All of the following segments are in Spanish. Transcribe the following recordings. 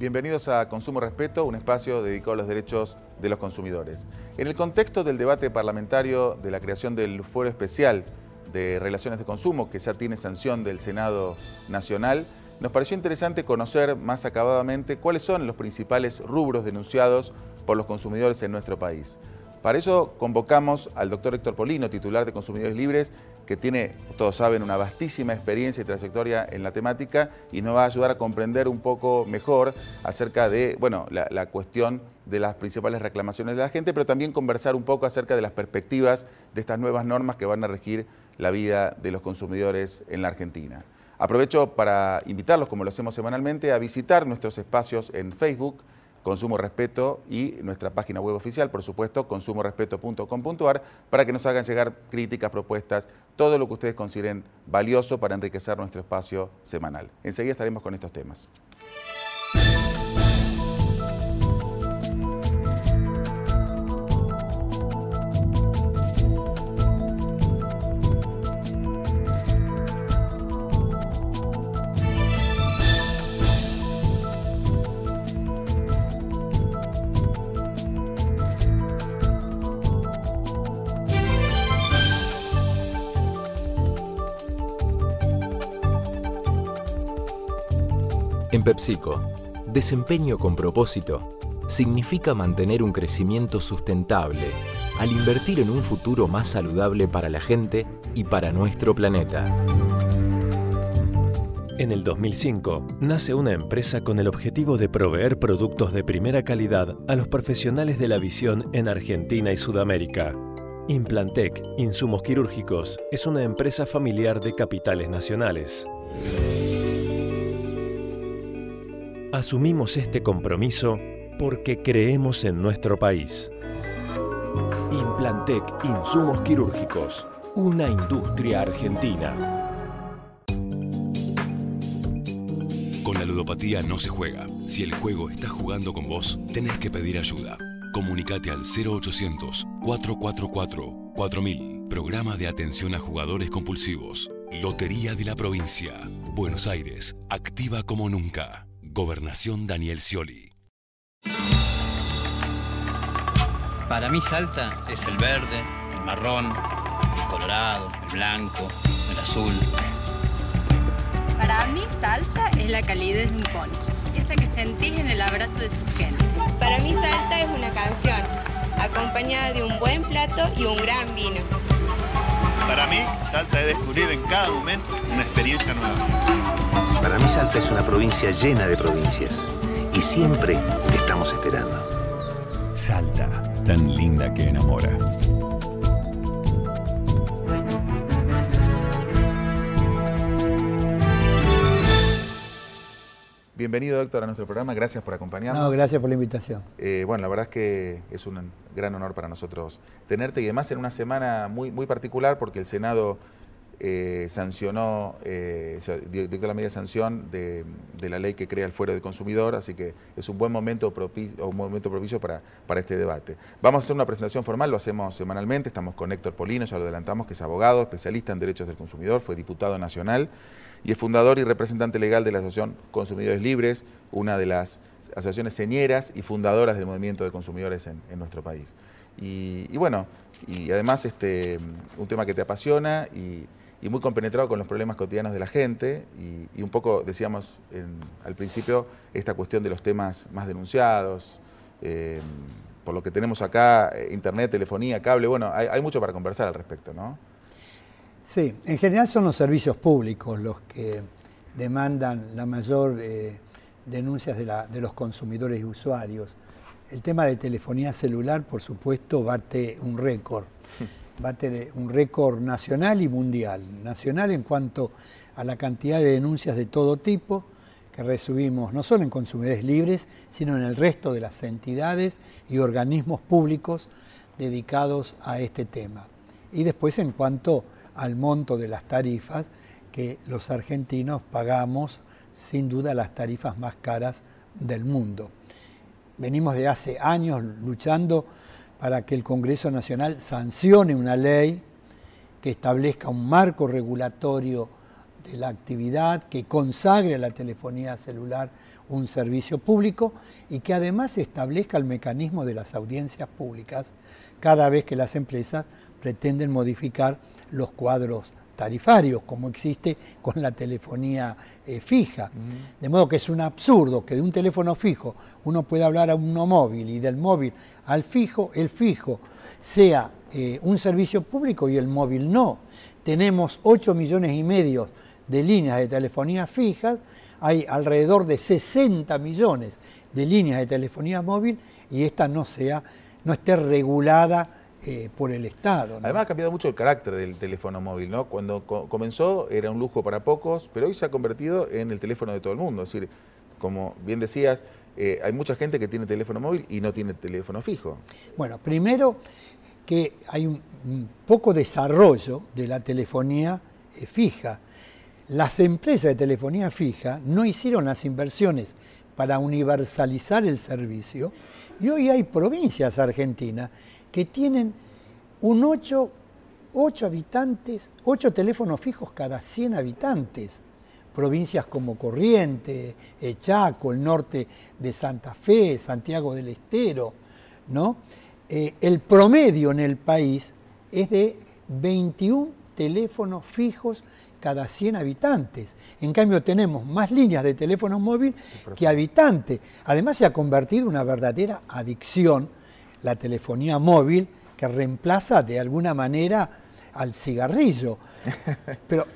Bienvenidos a Consumo Respeto, un espacio dedicado a los derechos de los consumidores. En el contexto del debate parlamentario de la creación del Fuero Especial de Relaciones de Consumo, que ya tiene sanción del Senado Nacional, nos pareció interesante conocer más acabadamente cuáles son los principales rubros denunciados por los consumidores en nuestro país. Para eso convocamos al doctor Héctor Polino, titular de Consumidores Libres, que tiene, todos saben, una vastísima experiencia y trayectoria en la temática y nos va a ayudar a comprender un poco mejor acerca de, bueno, la cuestión de las principales reclamaciones de la gente, pero también conversar un poco acerca de las perspectivas de estas nuevas normas que van a regir la vida de los consumidores en la Argentina. Aprovecho para invitarlos, como lo hacemos semanalmente, a visitar nuestros espacios en Facebook, Consumo Respeto, y nuestra página web oficial, por supuesto, consumorespeto.com.ar, para que nos hagan llegar críticas, propuestas, todo lo que ustedes consideren valioso para enriquecer nuestro espacio semanal. Enseguida estaremos con estos temas. En PepsiCo, desempeño con propósito significa mantener un crecimiento sustentable al invertir en un futuro más saludable para la gente y para nuestro planeta. En el 2005, nace una empresa con el objetivo de proveer productos de primera calidad a los profesionales de la visión en Argentina y Sudamérica. Implantec, Insumos Quirúrgicos, es una empresa familiar de capitales nacionales. Asumimos este compromiso porque creemos en nuestro país. Implantec Insumos Quirúrgicos, una industria argentina. Con la ludopatía no se juega. Si el juego está jugando con vos, tenés que pedir ayuda. Comunicate al 0800-444-4000. Programa de atención a jugadores compulsivos. Lotería de la Provincia. Buenos Aires, activa como nunca. Gobernación Daniel Scioli. Para mí Salta es el verde, el marrón, el colorado, el blanco, el azul. Para mí Salta es la calidez de un poncho, esa que sentís en el abrazo de su gente. Para mí Salta es una canción, acompañada de un buen plato y un gran vino. Para mí Salta es descubrir en cada momento una experiencia nueva. Para mí Salta es una provincia llena de provincias y siempre te estamos esperando. Salta, tan linda que enamora. Bienvenido, doctor, a nuestro programa. Gracias por acompañarnos. No, gracias por la invitación. Bueno, la verdad es que es un gran honor para nosotros tenerte, y además en una semana muy particular, porque el Senado sancionó, dictó la media sanción de la ley que crea el Fuero del Consumidor, así que es un buen momento propicio para este debate. Vamos a hacer una presentación formal, lo hacemos semanalmente. Estamos con Héctor Polino, ya lo adelantamos, que es abogado, especialista en derechos del consumidor, fue diputado nacional y es fundador y representante legal de la Asociación Consumidores Libres, una de las asociaciones señeras y fundadoras del movimiento de consumidores en nuestro país. Y bueno, y además un tema que te apasiona y muy compenetrado con los problemas cotidianos de la gente, y un poco, decíamos al principio, esta cuestión de los temas más denunciados, por lo que tenemos acá, internet, telefonía, cable, bueno, hay mucho para conversar al respecto, ¿no? Sí, en general son los servicios públicos los que demandan la mayor denuncias de los consumidores y usuarios. El tema de telefonía celular, por supuesto, bate un récord. Bate un récord nacional y mundial. Nacional en cuanto a la cantidad de denuncias de todo tipo que recibimos, no solo en Consumidores Libres, sino en el resto de las entidades y organismos públicos dedicados a este tema. Y después en cuanto al monto de las tarifas, que los argentinos pagamos sin duda las tarifas más caras del mundo. Venimos de hace años luchando para que el Congreso Nacional sancione una ley que establezca un marco regulatorio de la actividad, que consagre a la telefonía celular un servicio público y que además establezca el mecanismo de las audiencias públicas cada vez que las empresas pretenden modificar los cuadros tarifarios, como existe con la telefonía fija. De modo que es un absurdo que de un teléfono fijo uno pueda hablar a uno móvil y del móvil al fijo, el fijo sea un servicio público y el móvil no. Tenemos 8,5 millones de líneas de telefonía fijas, hay alrededor de 60 millones de líneas de telefonía móvil y esta no esté regulada por el Estado, ¿no? Además ha cambiado mucho el carácter del teléfono móvil, ¿no? Cuando comenzó era un lujo para pocos, pero hoy se ha convertido en el teléfono de todo el mundo. Es decir, como bien decías, hay mucha gente que tiene teléfono móvil y no tiene teléfono fijo. Bueno, primero que hay un poco desarrollo de la telefonía fija. Las empresas de telefonía fija no hicieron las inversiones para universalizar el servicio y hoy hay provincias argentinas que tienen un 8 teléfonos fijos cada 100 habitantes. Provincias como Corrientes, Chaco, el norte de Santa Fe, Santiago del Estero, ¿no? El promedio en el país es de 21 teléfonos fijos cada 100 habitantes. En cambio tenemos más líneas de teléfono móvil que habitantes. Además se ha convertido en una verdadera adicción la telefonía móvil, que reemplaza de alguna manera al cigarrillo. Pero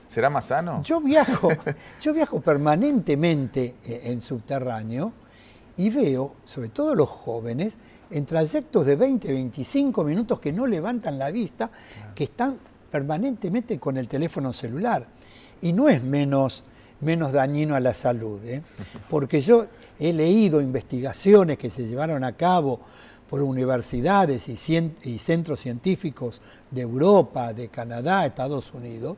¿será más sano? Yo viajo permanentemente en subterráneo y veo, sobre todo los jóvenes, en trayectos de 20, 25 minutos que no levantan la vista, que están permanentemente con el teléfono celular. Y no es menos dañino a la salud, porque yo he leído investigaciones que se llevaron a cabo por universidades y centros científicos de Europa, de Canadá, Estados Unidos,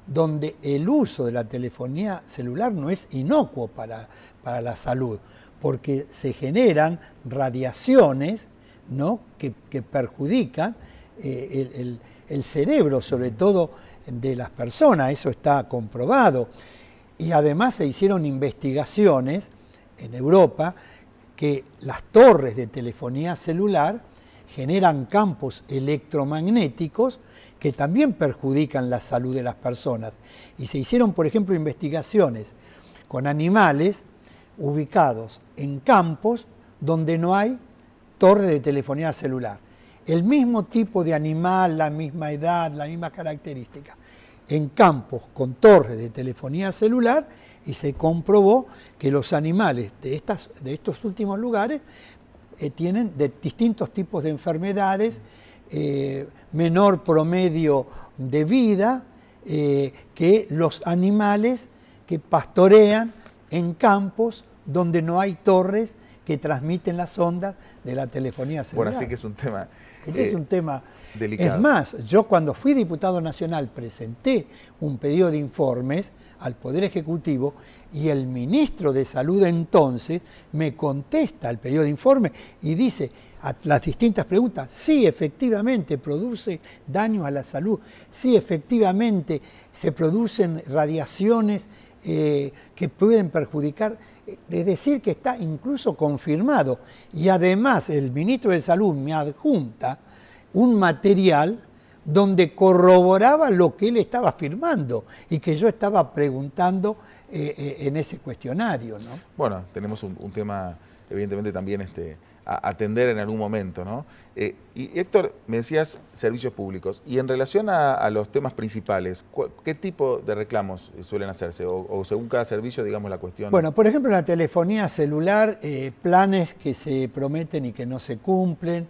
donde el uso de la telefonía celular no es inocuo para la salud, porque se generan radiaciones, ¿no?, que perjudican el cerebro, sobre todo de las personas, eso está comprobado. Y además se hicieron investigaciones en Europa que las torres de telefonía celular generan campos electromagnéticos que también perjudican la salud de las personas. Y se hicieron, por ejemplo, investigaciones con animales ubicados en campos donde no hay torre de telefonía celular. El mismo tipo de animal, la misma edad, la misma característica. En campos con torres de telefonía celular y se comprobó que los animales de estos últimos lugares tienen distintos tipos de enfermedades, menor promedio de vida que los animales que pastorean en campos donde no hay torres que transmiten las ondas de la telefonía celular. Bueno, así que es un tema es un tema delicado. Es más, yo cuando fui diputado nacional presenté un pedido de informes al Poder Ejecutivo y el ministro de Salud entonces me contesta el pedido de informe y dice a las distintas preguntas, sí, efectivamente produce daño a la salud, sí, efectivamente se producen radiaciones que pueden perjudicar, es decir, que está incluso confirmado. Y además el ministro de Salud me adjunta un material donde corroboraba lo que él estaba afirmando y que yo estaba preguntando en ese cuestionario, ¿no? Bueno, tenemos un tema, evidentemente, también a atender en algún momento, ¿no? Y Héctor, me decías servicios públicos, y en relación a los temas principales, ¿qué tipo de reclamos suelen hacerse? O según cada servicio, digamos, la cuestión. Bueno, por ejemplo, en la telefonía celular, planes que se prometen y que no se cumplen,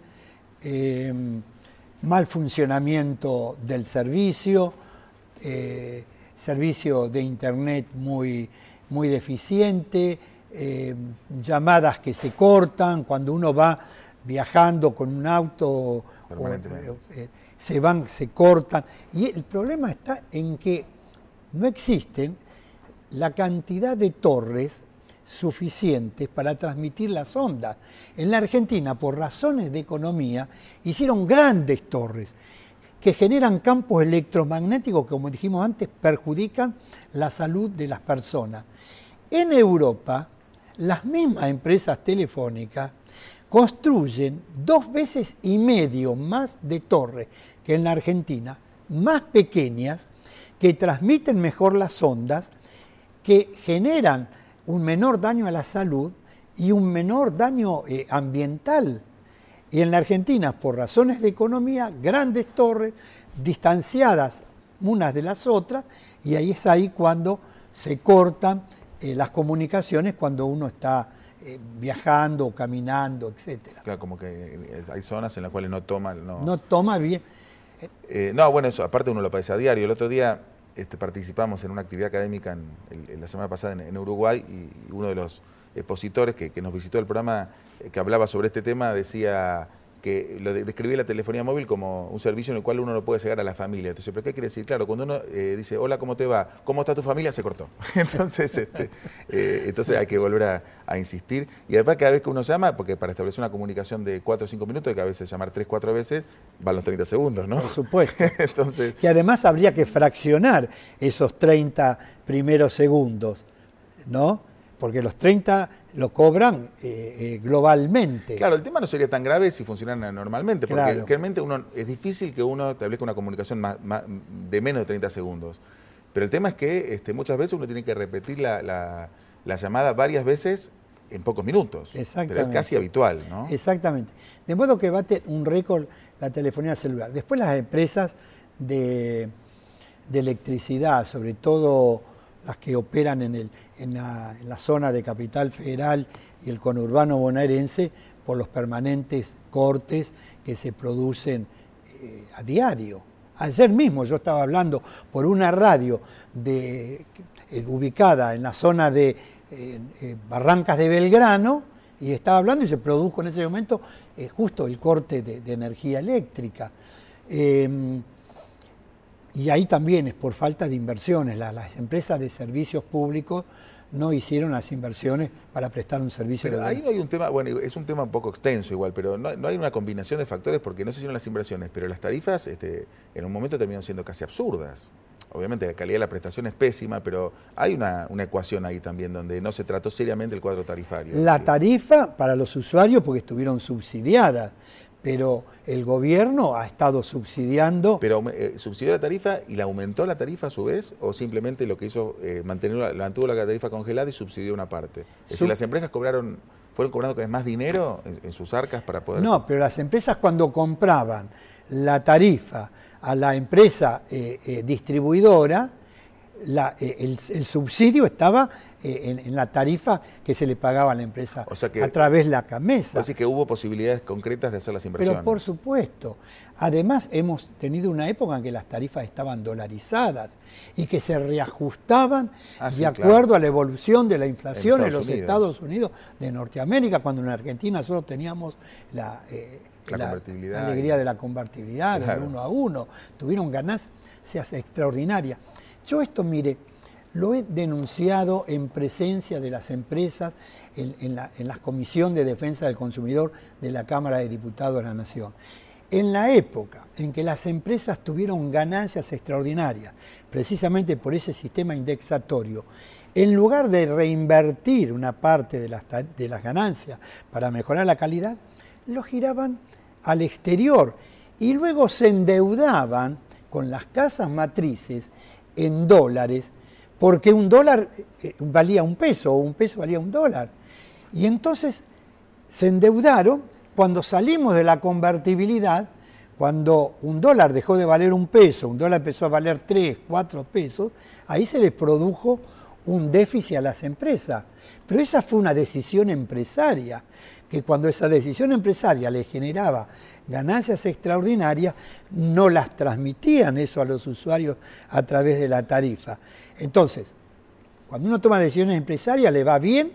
mal funcionamiento del servicio, servicio de internet muy deficiente, llamadas que se cortan, cuando uno va viajando con un auto, se cortan. Y el problema está en que no existen la cantidad de torres suficientes para transmitir las ondas. En la Argentina, por razones de economía, hicieron grandes torres que generan campos electromagnéticos que, como dijimos antes, perjudican la salud de las personas. En Europa, las mismas empresas telefónicas construyen 2,5 veces más de torres que en la Argentina, más pequeñas, que transmiten mejor las ondas, que generan un menor daño a la salud y un menor daño ambiental. Y en la Argentina, por razones de economía, grandes torres distanciadas unas de las otras, y ahí es cuando se cortan las comunicaciones cuando uno está viajando, caminando, etc. Claro, como que hay zonas en las cuales no toma... No toma bien. No, bueno, eso aparte uno lo padece a diario. El otro día participamos en una actividad académica la semana pasada en Uruguay, y uno de los expositores que nos visitó el programa, que hablaba sobre este tema, decía que describía la telefonía móvil como un servicio en el cual uno no puede llegar a la familia. Entonces, ¿pero qué quiere decir? Claro, cuando uno dice, hola, ¿cómo te va? ¿Cómo está tu familia? Se cortó. Entonces, entonces hay que volver a insistir. Y además, cada vez que uno llama, porque para establecer una comunicación de 4 o 5 minutos, hay que a veces llamar 3 o 4 veces, van los 30 segundos, ¿no? Por supuesto. Entonces, que además habría que fraccionar esos 30 primeros segundos, ¿no? Porque los 30 lo cobran globalmente. Claro, el tema no sería tan grave si funcionara normalmente, porque claro, realmente es difícil que uno establezca una comunicación de menos de 30 segundos. Pero el tema es que muchas veces uno tiene que repetir la llamada varias veces en pocos minutos. Exactamente. Pero es casi habitual, ¿no? Exactamente. De modo que bate un récord la telefonía celular. Después las empresas de electricidad, sobre todo las que operan en la zona de Capital Federal y el conurbano bonaerense, por los permanentes cortes que se producen a diario. Ayer mismo yo estaba hablando por una radio ubicada en la zona de Barrancas de Belgrano, y estaba hablando y se produjo en ese momento justo el corte de energía eléctrica. Y ahí también es por falta de inversiones. Las empresas de servicios públicos no hicieron las inversiones para prestar un servicio. Pero ahí no hay un tema, bueno, es un tema un poco extenso igual, pero no hay una combinación de factores, porque no se hicieron las inversiones, pero las tarifas en un momento terminaron siendo casi absurdas. Obviamente la calidad de la prestación es pésima, pero hay una ecuación ahí también donde no se trató seriamente el cuadro tarifario. La tarifa para los usuarios porque estuvieron subsidiadas, pero el gobierno ha estado subsidiando. ¿Pero subsidió la tarifa y la aumentó la tarifa a su vez? ¿O simplemente lo que hizo, mantuvo la tarifa congelada y subsidió una parte? Es decir, las empresas fueron cobrando cada vez más dinero en sus arcas para poder... No, pero las empresas cuando compraban la tarifa a la empresa distribuidora, el subsidio estaba en la tarifa que se le pagaba a la empresa, o sea que, a través de la CAMESA. Así que hubo posibilidades concretas de hacer las inversiones. Pero por supuesto. Además hemos tenido una época en que las tarifas estaban dolarizadas y que se reajustaban de acuerdo a la evolución de la inflación en los Estados Unidos de Norteamérica, cuando en Argentina solo teníamos la alegría de la convertibilidad, claro, del 1 a 1. Tuvieron ganancias extraordinarias. Yo esto, mire, lo he denunciado en presencia de las empresas en la Comisión de Defensa del Consumidor de la Cámara de Diputados de la Nación. En la época en que las empresas tuvieron ganancias extraordinarias, precisamente por ese sistema indexatorio, en lugar de reinvertir una parte de las ganancias para mejorar la calidad, lo giraban al exterior y luego se endeudaban con las casas matrices en dólares, porque un dólar valía un peso o un peso valía un dólar. Y entonces se endeudaron. Cuando salimos de la convertibilidad, cuando un dólar dejó de valer un peso, un dólar empezó a valer 3, 4 pesos, ahí se les produjo un déficit a las empresas. Pero esa fue una decisión empresaria, que cuando esa decisión empresaria le generaba ganancias extraordinarias, no las transmitían eso a los usuarios a través de la tarifa. Entonces, cuando uno toma decisiones empresarias, le va bien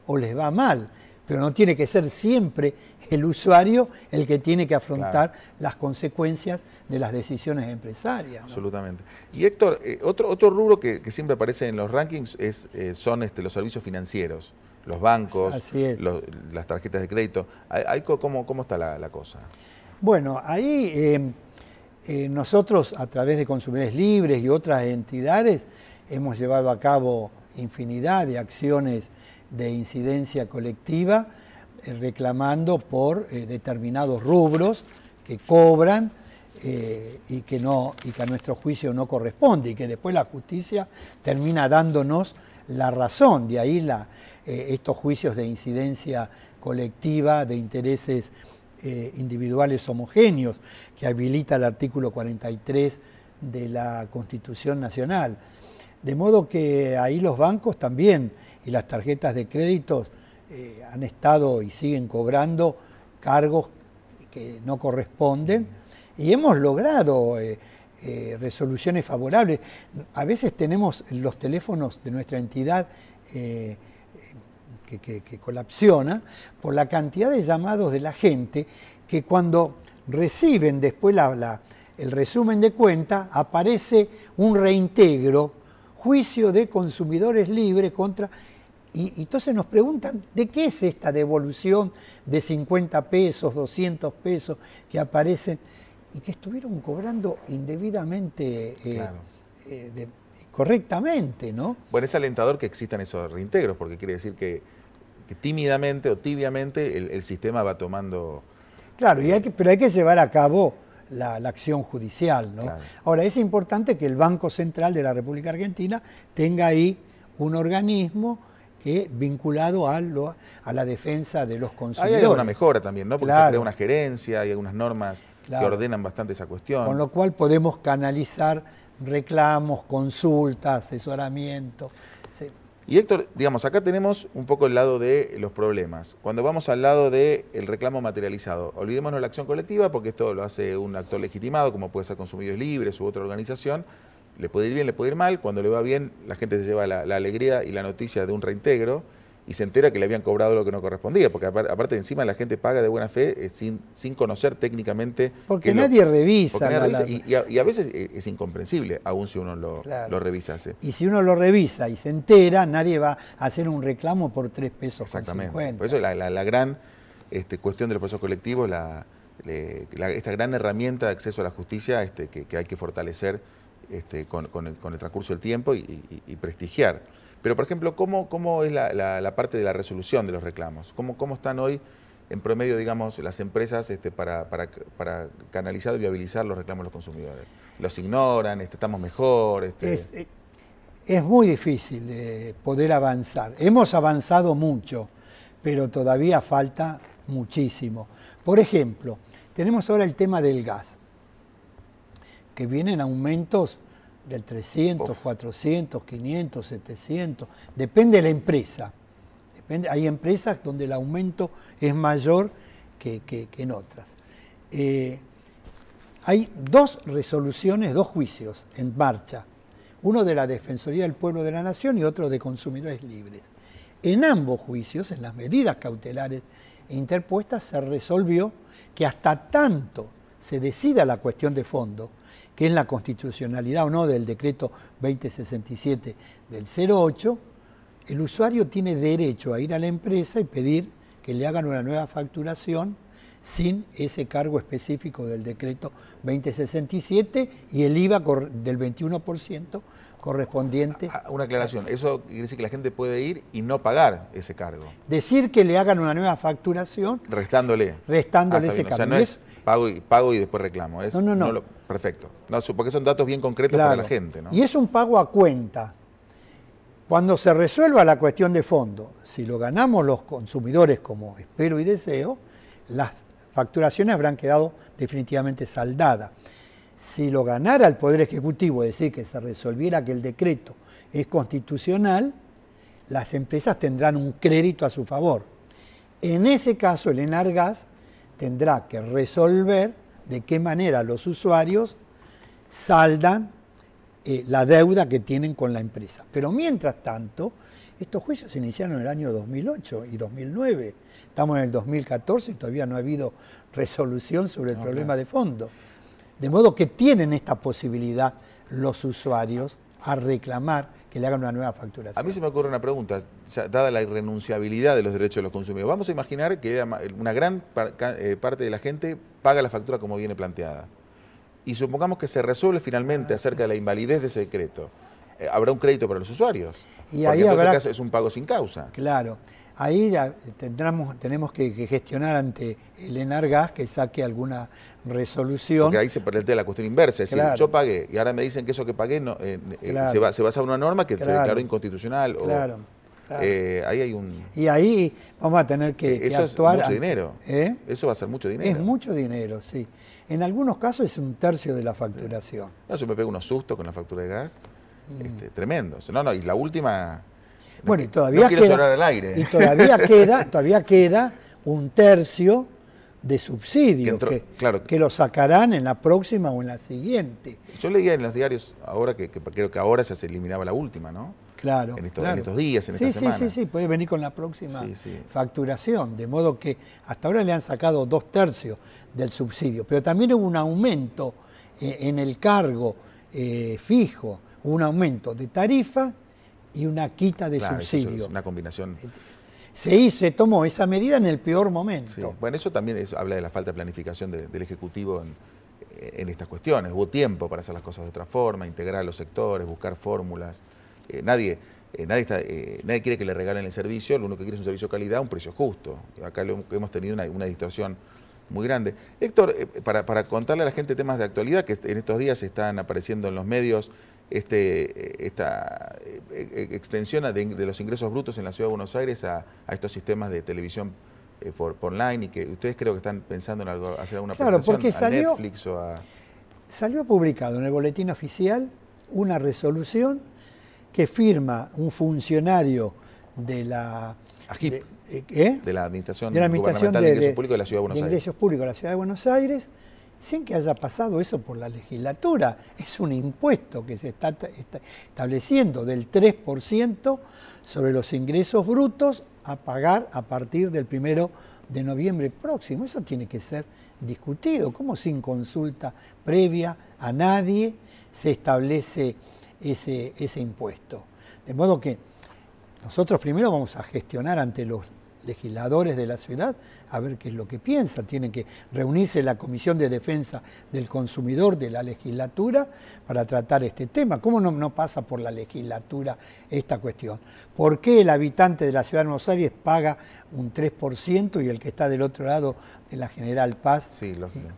o les va mal, pero no tiene que ser siempre el usuario el que tiene que afrontar, claro, las consecuencias de las decisiones empresarias, ¿no? Absolutamente. Y Héctor, otro rubro que siempre aparece en los rankings son los servicios financieros, los bancos, las tarjetas de crédito. ¿Cómo está la cosa? Bueno, ahí Nosotros, a través de Consumidores Libres y otras entidades, hemos llevado a cabo infinidad de acciones de incidencia colectiva, reclamando por determinados rubros que cobran y que a nuestro juicio no corresponde, y que después la justicia termina dándonos la razón. De ahí estos juicios de incidencia colectiva de intereses individuales homogéneos que habilita el artículo 43 de la Constitución Nacional. De modo que ahí los bancos también y las tarjetas de créditos han estado y siguen cobrando cargos que no corresponden, y hemos logrado resoluciones favorables. A veces tenemos los teléfonos de nuestra entidad que colapsiona por la cantidad de llamados de la gente, que cuando reciben después el resumen de cuenta aparece un reintegro, juicio de Consumidores Libres contra... Y entonces nos preguntan, ¿de qué es esta devolución de 50 pesos, 200 pesos que aparecen y que estuvieron cobrando indebidamente, claro, correctamente, ¿no? Bueno, es alentador que existan esos reintegros, porque quiere decir que tímidamente o tibiamente el sistema va tomando... Claro, pero hay que llevar a cabo la acción judicial, ¿no? Claro. Ahora, es importante que el Banco Central de la República Argentina tenga ahí un organismo vinculado a la defensa de los consumidores. Hay alguna mejora también, ¿no? Porque claro, se crea una gerencia, hay algunas normas que ordenan bastante esa cuestión. Con lo cual podemos canalizar reclamos, consultas, asesoramiento. Sí. Y Héctor, digamos, acá tenemos un poco el lado de los problemas. Cuando vamos al lado del reclamo materializado, olvidémonos de la acción colectiva, porque esto lo hace un actor legitimado, como puede ser Consumidores Libres u otra organización. Le puede ir bien, le puede ir mal. Cuando le va bien, la gente se lleva la alegría y la noticia de un reintegro y se entera que le habían cobrado lo que no correspondía, porque aparte encima la gente paga de buena fe sin conocer técnicamente... Porque nadie revisa. Porque nadie revisa y a veces es incomprensible, aún si uno lo revisase. Y si uno lo revisa y se entera, nadie va a hacer un reclamo por 3 pesos. Exactamente. Con 50. Por eso la gran cuestión de los procesos colectivos, esta gran herramienta de acceso a la justicia que hay que fortalecer con el transcurso del tiempo y prestigiar. Pero, por ejemplo, ¿cómo es la parte de la resolución de los reclamos? ¿Cómo están hoy, en promedio, digamos, las empresas para canalizar y viabilizar los reclamos de los consumidores? ¿Los ignoran? ¿Estamos mejor? Es muy difícil poder avanzar. Hemos avanzado mucho, pero todavía falta muchísimo. Por ejemplo, tenemos ahora el tema del gas, que vienen aumentos del 300, 400, 500, 700, depende de la empresa. Hay empresas donde el aumento es mayor que en otras. Hay 2 resoluciones, 2 juicios en marcha, uno de la Defensoría del Pueblo de la Nación y otro de Consumidores Libres. En ambos juicios, en las medidas cautelares interpuestas, se resolvió que hasta tanto se decida la cuestión de fondo, que es la constitucionalidad o no del decreto 2067 del 08, el usuario tiene derecho a ir a la empresa y pedir que le hagan una nueva facturación sin ese cargo específico del decreto 2067 y el IVA del 21% correspondiente. Una aclaración, eso quiere decir que la gente puede ir y no pagar ese cargo. Decir que le hagan una nueva facturación. Restándole. Ese cargo. O sea, no es pago y después reclamo. No. Perfecto. No, porque son datos bien concretos para la gente, ¿no? Y es un pago a cuenta. Cuando se resuelva la cuestión de fondo, si lo ganamos los consumidores como espero y deseo, las facturaciones habrán quedado definitivamente saldadas. Si lo ganara el Poder Ejecutivo, es decir, que se resolviera que el decreto es constitucional, las empresas tendrán un crédito a su favor. En ese caso, el Enargas tendrá que resolver de qué manera los usuarios saldan la deuda que tienen con la empresa. Pero mientras tanto, estos juicios se iniciaron en el año 2008 y 2009. Estamos en el 2014 y todavía no ha habido resolución sobre el problema de fondo. De modo que tienen esta posibilidad los usuarios a reclamar que le hagan una nueva facturación. A mí se me ocurre una pregunta, dada la irrenunciabilidad de los derechos de los consumidores. Vamos a imaginar que una gran parte de la gente paga la factura como viene planteada. y supongamos que se resuelve finalmente acerca de la invalidez de ese decreto, ¿habrá un crédito para los usuarios? Y porque ahí entonces habrá, es un pago sin causa. Claro, ahí ya tenemos que gestionar ante el Enargas que saque alguna resolución. Porque ahí se plantea la cuestión inversa, es decir, Claro. yo pagué y ahora me dicen que eso que pagué no, Claro. se basa en una norma que se Claro. declaró inconstitucional. Claro. O, ahí hay un... Y ahí vamos a tener que eso actuar. es mucho dinero. ¿Eh? Eso va a ser mucho dinero. Es mucho dinero, sí. En algunos casos es 1/3 de la facturación. No, yo me pego unos sustos con la factura de gas, tremendos. No, y la última... Bueno, y todavía no quiero queda, llorar al aire. Y todavía queda 1/3 de subsidio que lo sacarán en la próxima o en la siguiente. Yo leía en los diarios ahora que creo que ahora ya se eliminaba la última, ¿no? Claro. En claro. estos días, en esta semana. Sí, puede venir con la próxima facturación. De modo que hasta ahora le han sacado 2/3 del subsidio. Pero también hubo un aumento en el cargo fijo, un aumento de tarifa y una quita de subsidio. Eso es una combinación. Se tomó esa medida en el peor momento. Sí. Bueno, eso también habla de la falta de planificación del Ejecutivo en estas cuestiones. Hubo tiempo para hacer las cosas de otra forma, integrar los sectores, buscar fórmulas. Nadie quiere que le regalen el servicio, lo único que quiere es un servicio de calidad a un precio justo. Acá hemos tenido una distorsión muy grande. Héctor, para contarle a la gente temas de actualidad que en estos días están apareciendo en los medios, esta extensión de los ingresos brutos en la Ciudad de Buenos Aires a estos sistemas de televisión por online, y que ustedes creo que están pensando en hacer alguna presentación a Netflix o a... Salió publicado en el boletín oficial una resolución que firma un funcionario de la... de la Administración Gubernamental de Ingresos Públicos de la Ciudad de Buenos Aires. Ingresos Públicos de la Ciudad de Buenos Aires, sin que haya pasado eso por la legislatura. Es un impuesto que se está estableciendo del 3% sobre los ingresos brutos a pagar a partir del 1 de noviembre próximo. Eso tiene que ser discutido. ¿Cómo sin consulta previa a nadie se establece ese impuesto? De modo que nosotros primero vamos a gestionar ante los legisladores de la ciudad a ver qué es lo que piensan. Tiene que reunirse la Comisión de Defensa del Consumidor de la legislatura para tratar este tema. ¿Cómo no pasa por la legislatura esta cuestión? ¿Por qué el habitante de la Ciudad de Buenos Aires paga un 3% y el que está del otro lado de la General Paz? Sí, lógico.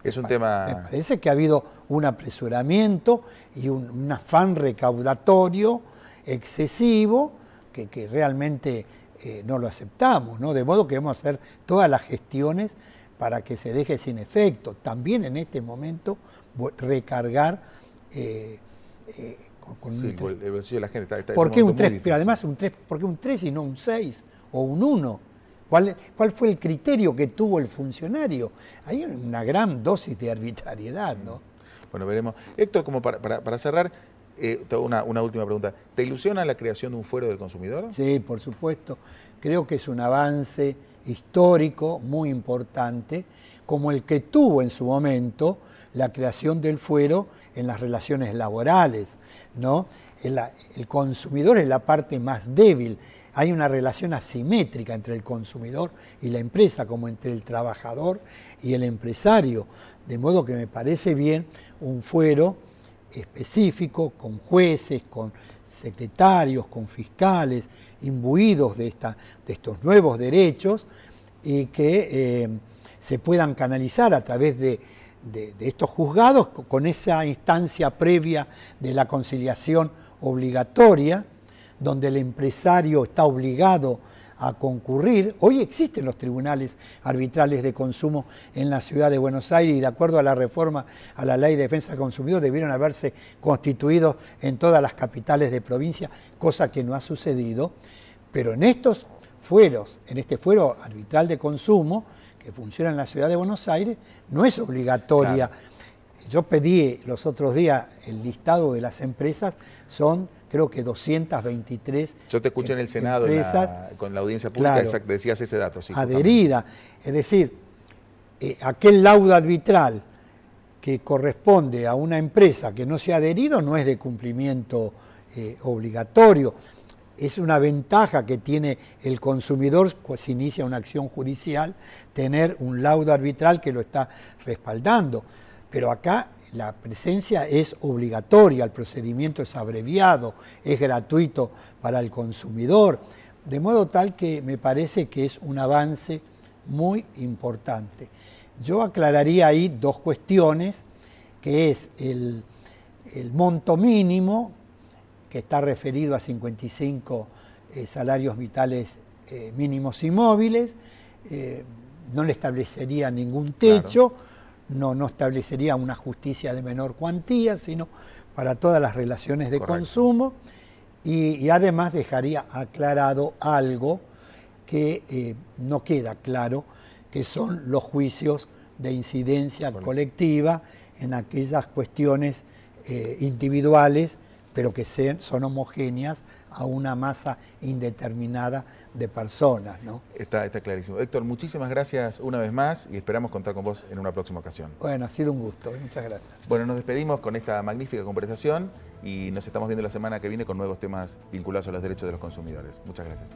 Es un tema... Me parece que ha habido un apresuramiento y un afán recaudatorio excesivo que realmente no lo aceptamos, ¿no? De modo que vamos a hacer todas las gestiones para que se deje sin efecto. También en este momento recargar con sí, el bolsillo de la gente está ¿por qué un 3? Pero además ¿por qué un 3 y no un 6 o un 1? ¿Cuál fue el criterio que tuvo el funcionario? Hay una gran dosis de arbitrariedad, ¿no? Bueno, veremos. Héctor, como para cerrar, una última pregunta. ¿Te ilusiona la creación de un fuero del consumidor? Sí, por supuesto. Creo que es un avance histórico muy importante, como el que tuvo en su momento la creación del fuero en las relaciones laborales, ¿no? El consumidor es la parte más débil. Hay una relación asimétrica entre el consumidor y la empresa, como entre el trabajador y el empresario. De modo que me parece bien un fuero específico, con jueces, con secretarios, con fiscales, imbuidos de estos nuevos derechos y que se puedan canalizar a través de estos juzgados con esa instancia previa de la conciliación obligatoria, donde el empresario está obligado a concurrir. Hoy existen los tribunales arbitrales de consumo en la Ciudad de Buenos Aires y de acuerdo a la reforma a la Ley de Defensa del Consumidor debieron haberse constituido en todas las capitales de provincia, cosa que no ha sucedido. Pero en estos fueros, en este fuero arbitral de consumo que funciona en la Ciudad de Buenos Aires, no es obligatoria. Claro. Yo pedí los otros días el listado de las empresas, son creo que 223. Yo te escuché en el Senado con la audiencia pública, claro, decías ese dato. Sí, adherida. Es decir, aquel laudo arbitral que corresponde a una empresa que no se ha adherido no es de cumplimiento obligatorio. Es una ventaja que tiene el consumidor si inicia una acción judicial, tener un laudo arbitral que lo está respaldando. Pero acá la presencia es obligatoria, el procedimiento es abreviado, es gratuito para el consumidor, de modo tal que me parece que es un avance muy importante. Yo aclararía ahí dos cuestiones, que es el monto mínimo, que está referido a 55 salarios vitales mínimos y móviles, no le establecería ningún techo, no establecería una justicia de menor cuantía, sino para todas las relaciones de consumo, y además dejaría aclarado algo que no queda claro, que son los juicios de incidencia colectiva en aquellas cuestiones individuales, pero que son homogéneas a una masa indeterminada de personas, ¿no? Está clarísimo. Héctor, muchísimas gracias una vez más y esperamos contar con vos en una próxima ocasión. Bueno, ha sido un gusto. Muchas gracias. Bueno, nos despedimos con esta magnífica conversación y nos estamos viendo la semana que viene con nuevos temas vinculados a los derechos de los consumidores. Muchas gracias.